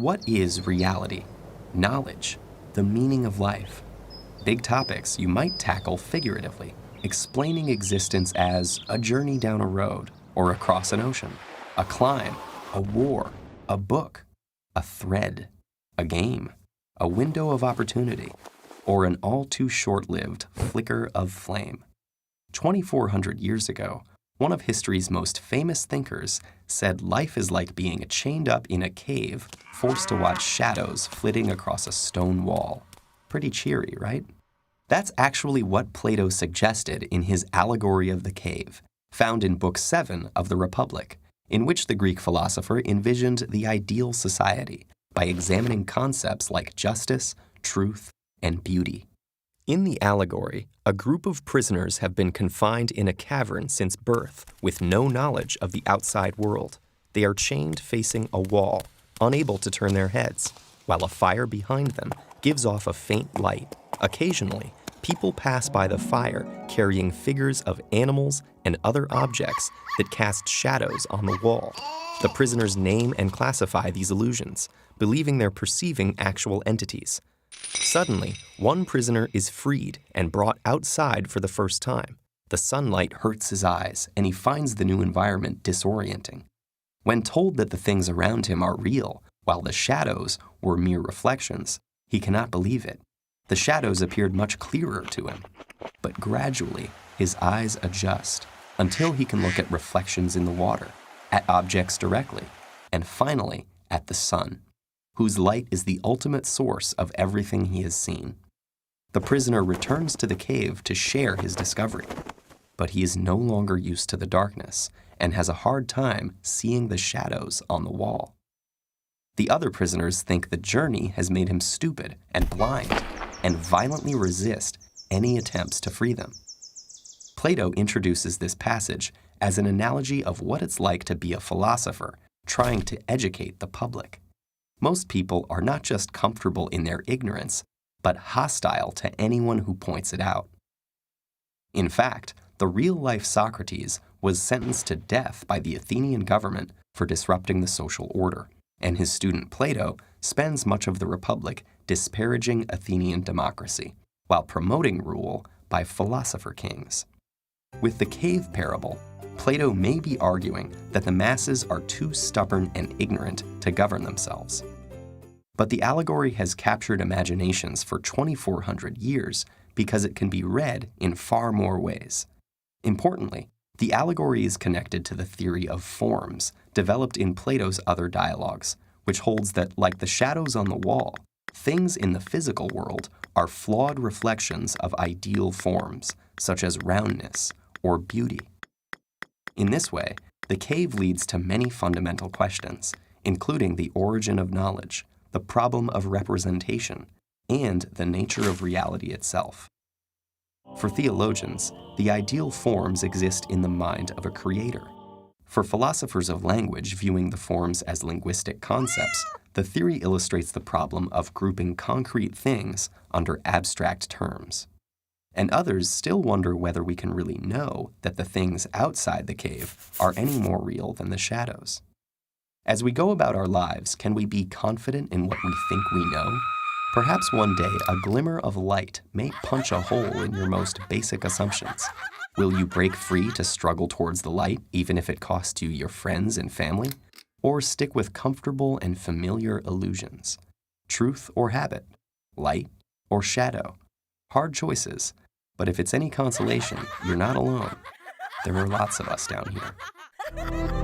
what is reality? Knowledge? The meaning of life? Big topics you might tackle figuratively, explaining existence as a journey down a road or across an ocean, a climb, a war, a book, a thread, a game, a window of opportunity, or an all too short-lived flicker of flame. 2,400 years ago, one of history's most famous thinkers said life is like being chained up in a cave, forced to watch shadows flitting across a stone wall. Pretty cheery, right? That's actually what Plato suggested in his allegory of the cave, found in Book 7 of the Republic, in which the Greek philosopher envisioned the ideal society by examining concepts like justice, truth, and beauty. In the allegory, a group of prisoners have been confined in a cavern since birth with no knowledge of the outside world. They are chained facing a wall, unable to turn their heads, while a fire behind them gives off a faint light. Occasionally, people pass by the fire carrying figures of animals and other objects that cast shadows on the wall. The prisoners name and classify these illusions, believing they're perceiving actual entities. Suddenly, one prisoner is freed and brought outside for the first time. The sunlight hurts his eyes, and he finds the new environment disorienting. When told that the things around him are real, while the shadows were mere reflections, he cannot believe it. The shadows appeared much clearer to him, but gradually his eyes adjust until he can look at reflections in the water, at objects directly, and finally at the sun, whose light is the ultimate source of everything he has seen. The prisoner returns to the cave to share his discovery, but he is no longer used to the darkness and has a hard time seeing the shadows on the wall. The other prisoners think the journey has made him stupid and blind and violently resist any attempts to free them. Plato introduces this passage as an analogy of what it's like to be a philosopher trying to educate the public. Most people are not just comfortable in their ignorance, but hostile to anyone who points it out. In fact, the real-life Socrates was sentenced to death by the Athenian government for disrupting the social order, and his student Plato spends much of the Republic disparaging Athenian democracy, while promoting rule by philosopher kings. With the cave parable, Plato may be arguing that the masses are too stubborn and ignorant to govern themselves. But the allegory has captured imaginations for 2,400 years because it can be read in far more ways. Importantly, the allegory is connected to the theory of forms developed in Plato's other dialogues, which holds that, like the shadows on the wall, things in the physical world are flawed reflections of ideal forms, such as roundness or beauty. In this way, the cave leads to many fundamental questions, including the origin of knowledge, the problem of representation, and the nature of reality itself. For theologians, the ideal forms exist in the mind of a creator. For philosophers of language viewing the forms as linguistic concepts, the theory illustrates the problem of grouping concrete things under abstract terms. And others still wonder whether we can really know that the things outside the cave are any more real than the shadows. As we go about our lives, can we be confident in what we think we know? Perhaps one day a glimmer of light may punch a hole in your most basic assumptions. Will you break free to struggle towards the light, even if it costs you your friends and family? Or stick with comfortable and familiar illusions? Truth or habit? Light or shadow? Hard choices. But if it's any consolation, you're not alone. There are lots of us down here.